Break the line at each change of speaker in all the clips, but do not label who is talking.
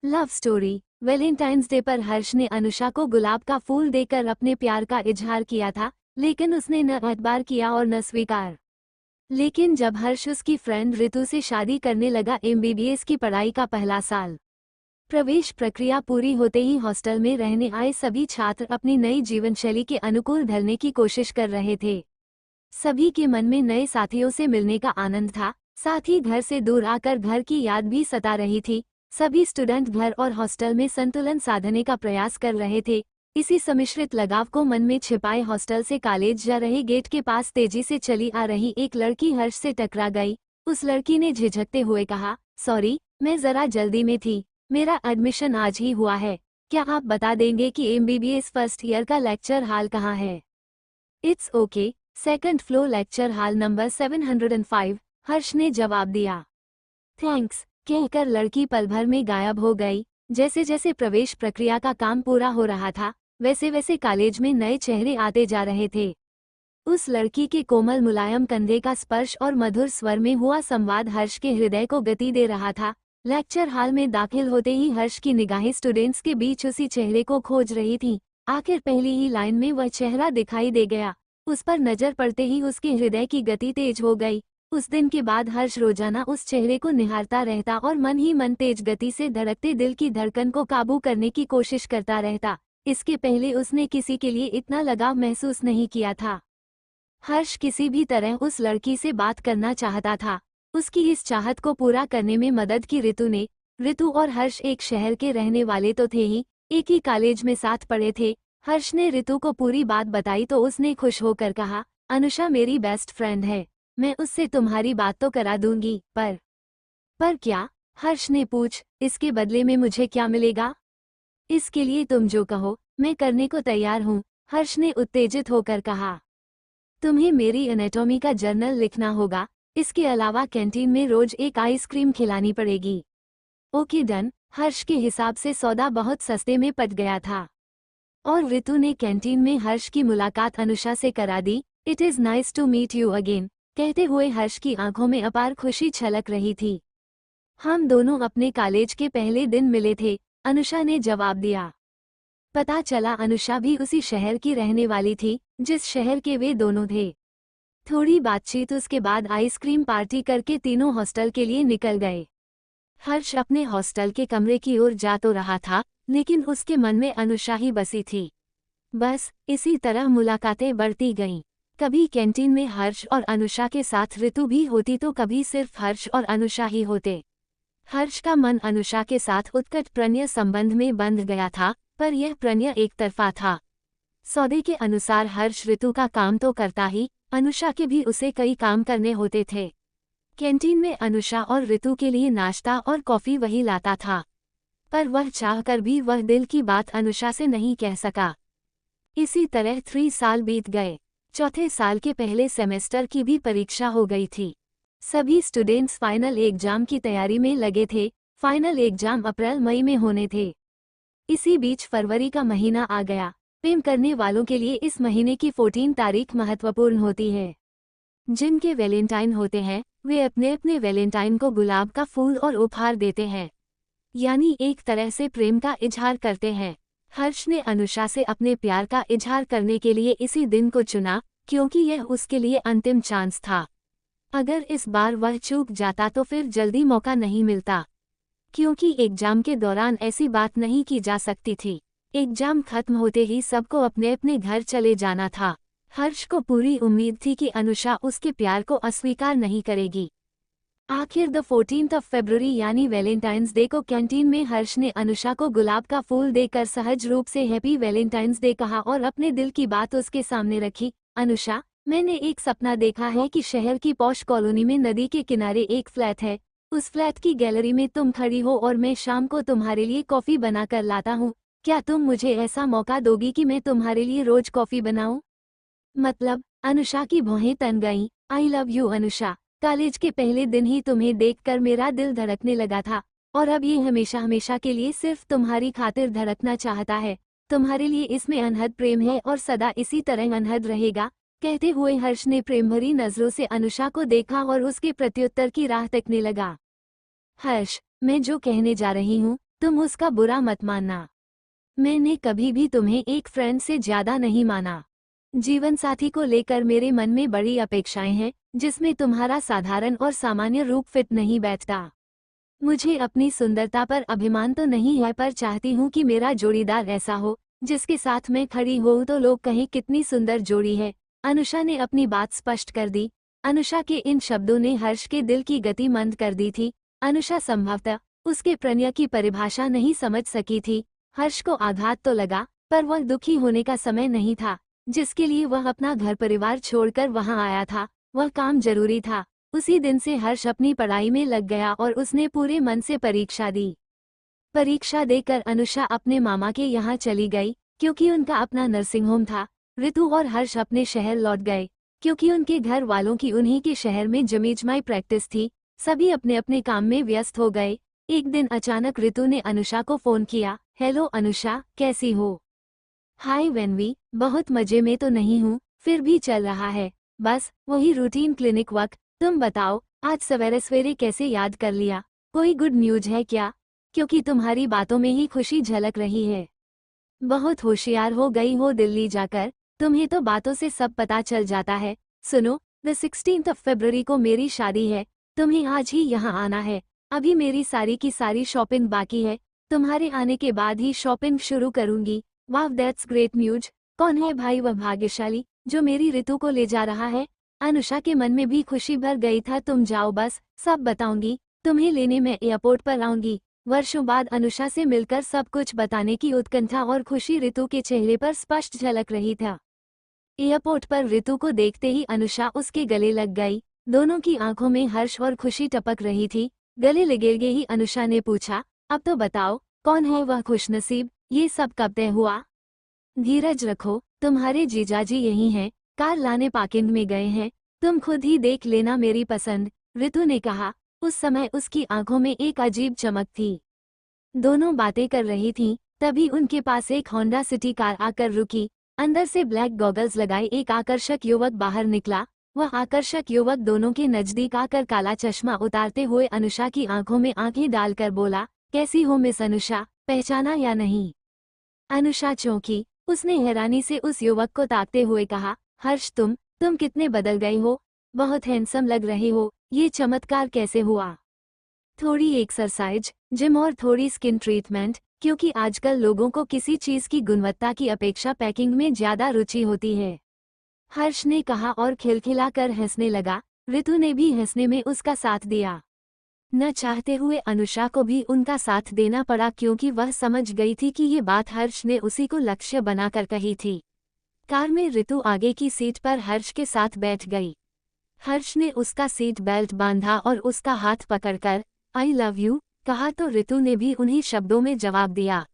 Love story. Valentine's day पर हर्ष ने अनुषा को गुलाब का फूल देकर अपने प्यार का इजहार किया था, लेकिन उसने न एतबार किया और न स्वीकार। लेकिन जब हर्ष उसकी फ्रेंड ऋतु से शादी करने लगा, एमबीबीएस की पढ़ाई का पहला साल, प्रवेश प्रक्रिया पूरी होते ही हॉस्टल में रहने आए सभी छात्र अपनी नई जीवनशैली के अनुकूल ढलने की कोशिश कर रहे थे। सभी के मन में नए साथियों से मिलने का आनंद था, साथ ही घर से दूर आकर घर की याद भी सता रही थी। सभी स्टूडेंट घर और हॉस्टल में संतुलन साधने का प्रयास कर रहे थे। इसी सम्मिश्रित लगाव को मन में छिपाए हॉस्टल से कॉलेज जा रहे गेट के पास तेजी से चली आ रही एक लड़की हर्ष से टकरा गई। उस लड़की ने झिझकते हुए कहा, सॉरी, मैं जरा जल्दी में थी, मेरा एडमिशन आज ही हुआ है, क्या आप बता देंगे कि एमबीबीएस फर्स्ट ईयर का लेक्चर हॉल कहाँ है? It's okay, second floor lecture hall number 705, हर्ष ने जवाब दिया। थैंक्स कहकर लड़की पल भर में गायब हो गई। जैसे जैसे प्रवेश प्रक्रिया का काम पूरा हो रहा था, वैसे वैसे कॉलेज में नए चेहरे आते जा रहे थे। उस लड़की के कोमल मुलायम कंधे का स्पर्श और मधुर स्वर में हुआ संवाद हर्ष के हृदय को गति दे रहा था। लेक्चर हॉल में दाखिल होते ही हर्ष की निगाहें स्टूडेंट्स के बीच उसी चेहरे को खोज रही थी। आखिर पहली ही लाइन में वह चेहरा दिखाई दे गया। उस पर नजर पड़ते ही उसके हृदय की गति तेज हो गई। उस दिन के बाद हर्ष रोजाना उस चेहरे को निहारता रहता और मन ही मन तेज गति से धड़कते दिल की धड़कन को काबू करने की कोशिश करता रहता। इसके पहले उसने किसी के लिए इतना लगाव महसूस नहीं किया था। हर्ष किसी भी तरह उस लड़की से बात करना चाहता था। उसकी इस चाहत को पूरा करने में मदद की ऋतु ने। ऋतु और हर्ष एक शहर के रहने वाले तो थे ही, एक ही कॉलेज में साथ पढ़े थे। हर्ष ने ऋतु को पूरी बात बताई तो उसने खुश होकर कहा, अनुषा मेरी बेस्ट फ्रेंड है, मैं उससे तुम्हारी बात तो करा दूंगी। पर क्या? हर्ष ने पूछ, इसके बदले में मुझे क्या मिलेगा? इसके लिए तुम जो कहो मैं करने को तैयार हूँ, हर्ष ने उत्तेजित होकर कहा। तुम्हें मेरी एनाटॉमी का जर्नल लिखना होगा, इसके अलावा कैंटीन में रोज एक आइसक्रीम खिलानी पड़ेगी। Okay done. हर्ष के हिसाब से सौदा बहुत सस्ते में पट गया था और ऋतु ने कैंटीन में हर्ष की मुलाकात अनुषा से करा दी। It is nice to meet you again कहते हुए हर्ष की आंखों में अपार खुशी छलक रही थी। हम दोनों अपने कॉलेज के पहले दिन मिले थे, अनुषा ने जवाब दिया। पता चला अनुषा भी उसी शहर की रहने वाली थी जिस शहर के वे दोनों थे। थोड़ी बातचीत उसके बाद आइसक्रीम पार्टी करके तीनों हॉस्टल के लिए निकल गए। हर्ष अपने हॉस्टल के कमरे की ओर जा तो रहा था, लेकिन उसके मन में अनुषा ही बसी थी। बस इसी तरह मुलाकातें बढ़ती गईं। कभी कैंटीन में हर्ष और अनुषा के साथ ऋतु भी होती तो कभी सिर्फ हर्ष और अनुषा ही होते। हर्ष का मन अनुषा के साथ उत्कट प्रणय संबंध में बंध गया था, पर यह प्रणय एक तरफा था। सौदे के अनुसार हर्ष ऋतु का काम तो करता ही, अनुषा के भी उसे कई काम करने होते थे। कैंटीन में अनुषा और ऋतु के लिए नाश्ता और कॉफी वही लाता था, पर वह चाहकर भी वह दिल की बात अनुषा से नहीं कह सका। इसी तरह 3 साल बीत गए। चौथे साल के पहले सेमेस्टर की भी परीक्षा हो गई थी। सभी स्टूडेंट्स फाइनल एग्जाम की तैयारी में लगे थे। फाइनल एग्जाम अप्रैल मई में होने थे। इसी बीच फरवरी का महीना आ गया। प्रेम करने वालों के लिए इस महीने की 14 तारीख महत्वपूर्ण होती है। जिनके वैलेंटाइन होते हैं वे अपने अपने वैलेंटाइन को गुलाब का फूल और उपहार देते हैं, यानी एक तरह से प्रेम का इजहार करते हैं। हर्ष ने अनुषा से अपने प्यार का इजहार करने के लिए इसी दिन को चुना, क्योंकि यह उसके लिए अंतिम चांस था। अगर इस बार वह चूक जाता तो फिर जल्दी मौका नहीं मिलता, क्योंकि एग्जाम के दौरान ऐसी बात नहीं की जा सकती थी। एग्जाम खत्म होते ही सबको अपने अपने घर चले जाना था। हर्ष को पूरी उम्मीद थी कि अनुषा उसके प्यार को अस्वीकार नहीं करेगी। आखिर 14 फरवरी यानी वैलेंटाइंस डे को कैंटीन में हर्ष ने अनुषा को गुलाब का फूल देकर सहज रूप से हैप्पी वैलेंटाइंस डे कहा और अपने दिल की बात उसके सामने रखी। अनुषा, मैंने एक सपना देखा है कि शहर की पॉश कॉलोनी में नदी के किनारे एक फ्लैट है। उस फ्लैट की गैलरी में तुम खड़ी हो और मैं शाम को तुम्हारे लिए कॉफी बनाकर लाता हूँ। क्या तुम मुझे ऐसा मौका दोगी कि मैं तुम्हारे लिए रोज कॉफी बनाऊं? मतलब? अनुषा की भौहें तन गईं। I love you Anusha. College के पहले दिन ही तुम्हें देखकर मेरा दिल धड़कने लगा था और अब ये हमेशा हमेशा के लिए सिर्फ तुम्हारी खातिर धड़कना चाहता है। तुम्हारे लिए इसमें अनहद प्रेम है और सदा इसी तरह अनहद रहेगा। कहते हुए हर्ष ने प्रेम भरी नजरों से अनुषा को देखा और उसके प्रत्युत्तर की राह तकने लगा। हर्ष, मैं जो कहने जा रही हूँ तुम उसका बुरा मत मानना। मैंने कभी भी तुम्हें एक फ्रेंड से ज्यादा नहीं माना। जीवन साथी को लेकर मेरे मन में बड़ी अपेक्षाएं हैं, जिसमें तुम्हारा साधारण और सामान्य रूप फिट नहीं बैठता। मुझे अपनी सुंदरता पर अभिमान तो नहीं है, पर चाहती हूँ कि मेरा जोड़ीदार ऐसा हो जिसके साथ मैं खड़ी हूँ तो लोग कहें कितनी सुंदर जोड़ी है। अनुषा ने अपनी बात स्पष्ट कर दी। अनुषा के इन शब्दों ने हर्ष के दिल की गति मंद कर दी थी। अनुषा संभवतः उसके प्रणय की परिभाषा नहीं समझ सकी थी। हर्ष को आघात तो लगा, पर वह दुखी होने का समय नहीं था जिसके लिए वह अपना घर परिवार छोड़कर वहां आया था। वह काम जरूरी था। उसी दिन से हर्ष अपनी पढ़ाई में लग गया और उसने पूरे मन से परीक्षा दी। परीक्षा देकर अनुषा अपने मामा के यहाँ चली गई, क्योंकि उनका अपना नर्सिंग होम था। ऋतु और हर्ष अपने शहर लौट गए, क्योंकि उनके घर वालों की उन्हीं के शहर में जमीजमाई प्रैक्टिस थी। सभी अपने अपने काम में व्यस्त हो गए। एक दिन अचानक ऋतु ने अनुषा को फोन किया। हेलो अनुषा, कैसी हो? हाय वेन्वी, बहुत मजे में तो नहीं हूँ, फिर भी चल रहा है। बस वही रूटीन क्लिनिक वर्क। तुम बताओ, आज सवेरे सवेरे कैसे याद कर लिया? कोई गुड न्यूज है क्या? क्योंकि तुम्हारी बातों में ही खुशी झलक रही है। बहुत होशियार हो गई हो दिल्ली जाकर। तुम्हें तो बातों से सब पता चल जाता है। सुनो, द 16 फरवरी को मेरी शादी है। तुम्हें आज ही यहाँ आना है। अभी मेरी सारी की सारी शॉपिंग बाकी है। तुम्हारे आने के बाद ही शॉपिंग शुरू करूंगी। वाह, दैट्स ग्रेट न्यूज। कौन है भाई वह भाग्यशाली जो मेरी ऋतु को ले जा रहा है? अनुषा के मन में भी खुशी भर गई था। तुम जाओ, बस सब बताऊंगी। तुम्हें लेने मैं एयरपोर्ट पर आऊंगी। वर्षों बाद अनुषा से मिलकर सब कुछ बताने की उत्कंठा और खुशी ऋतु के चेहरे पर स्पष्ट झलक रही था। एयरपोर्ट पर ऋतु को देखते ही अनुषा उसके गले लग गई। दोनों की आंखों में हर्ष और खुशी टपक रही थी। गले लगे ही अनुषा ने पूछा, अब तो बताओ, कौन है वह खुशनसीब? ये सब कब तय हुआ? धीरज रखो, तुम्हारे जीजाजी यही हैं, कार लाने पार्किंग में गए हैं। तुम खुद ही देख लेना मेरी पसंद, ऋतु ने कहा। उस समय उसकी आंखों में एक अजीब चमक थी। दोनों बातें कर रही थीं, तभी उनके पास एक होंडा सिटी कार आकर रुकी। अंदर से ब्लैक गॉगल्स लगाए एक आकर्षक युवक बाहर निकला। वह आकर्षक युवक दोनों के नजदीक आकर काला चश्मा उतारते हुए अनुषा की आंखों में आंखें डालकर बोला, कैसी हो मिस अनुषा, पहचाना या नहीं? अनुषा चौंकी। उसने हैरानी से उस युवक को ताकते हुए कहा, हर्ष, तुम कितने बदल गए हो। बहुत हैंडसम लग रहे हो। ये चमत्कार कैसे हुआ? थोड़ी एक्सरसाइज, जिम और थोड़ी स्किन ट्रीटमेंट, क्योंकि आजकल लोगों को किसी चीज की गुणवत्ता की अपेक्षा पैकिंग में ज्यादा रुचि होती है, हर्ष ने कहा और खिलखिलाकर हंसने लगा। ऋतु ने भी हंसने में उसका साथ दिया। न चाहते हुए अनुषा को भी उनका साथ देना पड़ा, क्योंकि वह समझ गई थी कि ये बात हर्ष ने उसी को लक्ष्य बनाकर कही थी। कार में ऋतु आगे की सीट पर हर्ष के साथ बैठ गई। हर्ष ने उसका सीट बेल्ट बांधा और उसका हाथ पकड़कर आई लव यू कहा, तो ऋतु ने भी उन्हीं शब्दों में जवाब दिया।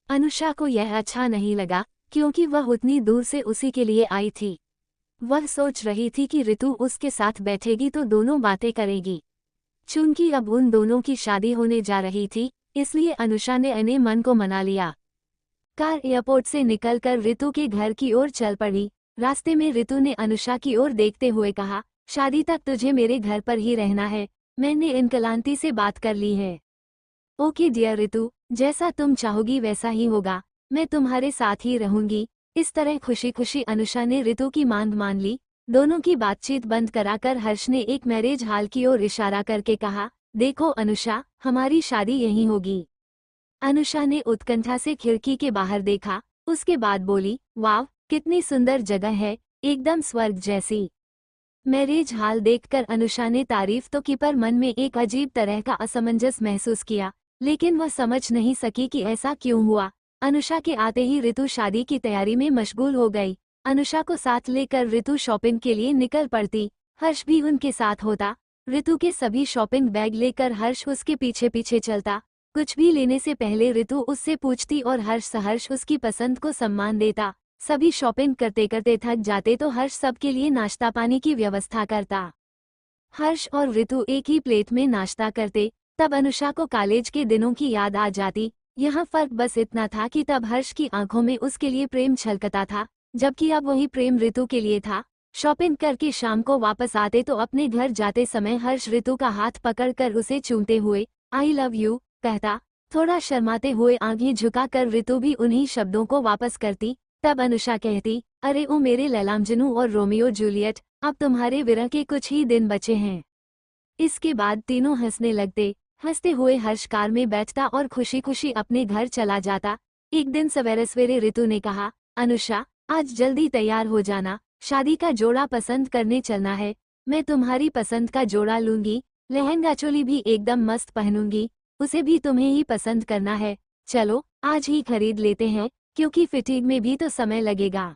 अनुषा को यह अच्छा नहीं लगा, क्योंकि वह उतनी दूर से उसी के लिए आई थी। वह सोच रही थी कि ऋतु उसके साथ बैठेगी तो दोनों बातें करेगी। चूंकि अब उन दोनों की शादी होने जा रही थी, इसलिए अनुषा ने अपने मन को मना लिया। कार एयरपोर्ट से निकलकर ऋतु के घर की ओर चल पड़ी। रास्ते में ऋतु ने अनुषा की ओर देखते हुए कहा, शादी तक तुझे मेरे घर पर ही रहना है। मैंने इनकलांती से बात कर ली है। ओके डियर ऋतु, जैसा तुम चाहोगी वैसा ही होगा। मैं तुम्हारे साथ ही रहूंगी। इस तरह खुशी खुशी अनुषा ने ऋतु की मांग मान ली। दोनों की बातचीत बंद कराकर हर्ष ने एक मैरिज हॉल की ओर इशारा करके कहा, देखो अनुषा, हमारी शादी यहीं होगी। अनुषा ने उत्कंठा से खिड़की के बाहर देखा, उसके बाद बोली, वाव, कितनी सुंदर जगह है, एकदम स्वर्ग जैसी। मैरिज हॉल देखकर अनुषा ने तारीफ तो की, पर मन में एक अजीब तरह का असमंजस महसूस किया, लेकिन वह समझ नहीं सकी कि ऐसा क्यों हुआ। अनुषा के आते ही ऋतु शादी की तैयारी में मशगूल हो गई। अनुषा को साथ लेकर ऋतु शॉपिंग के लिए निकल पड़ती। हर्ष भी उनके साथ होता। ऋतु के सभी शॉपिंग बैग लेकर हर्ष उसके पीछे पीछे चलता। कुछ भी लेने से पहले ऋतु उससे पूछती और हर्ष उसकी पसंद को सम्मान देता। सभी शॉपिंग करते करते थक जाते तो हर्ष सबके लिए नाश्ता पानी की व्यवस्था करता। हर्ष और ऋतु एक ही प्लेट में नाश्ता करते। तब अनुषा को कॉलेज के दिनों की याद आ जाती। यहाँ फर्क बस इतना था कि तब हर्ष की आंखों में उसके लिए प्रेम छलकता था, जबकि अब वही प्रेम ऋतु के लिए था। शॉपिंग करके शाम को वापस आते तो अपने घर जाते समय हर्ष ऋतु का हाथ पकड़कर उसे चूमते हुए आई लव यू कहता, थोड़ा शर्माते हुए आंखें झुकाकर ऋतु भी उन्हीं शब्दों को वापस करती। तब अनुषा कहती, अरे ओ मेरे लैलामजनू और रोमियो जूलियट, अब तुम्हारे विरह के कुछ ही दिन बचे हैं। इसके बाद तीनों हंसने लगते। हंसते हुए हर्ष कार में बैठता और खुशी खुशी अपने घर चला जाता। एक दिन सवेरे सवेरे ऋतु ने कहा, अनुषा आज जल्दी तैयार हो जाना, शादी का जोड़ा पसंद करने चलना है। मैं तुम्हारी पसंद का जोड़ा लूंगी, लहंगा चोली भी एकदम मस्त पहनूंगी, उसे भी तुम्हें ही पसंद करना है। चलो आज ही खरीद लेते हैं, क्योंकि फिटिंग में भी तो समय लगेगा।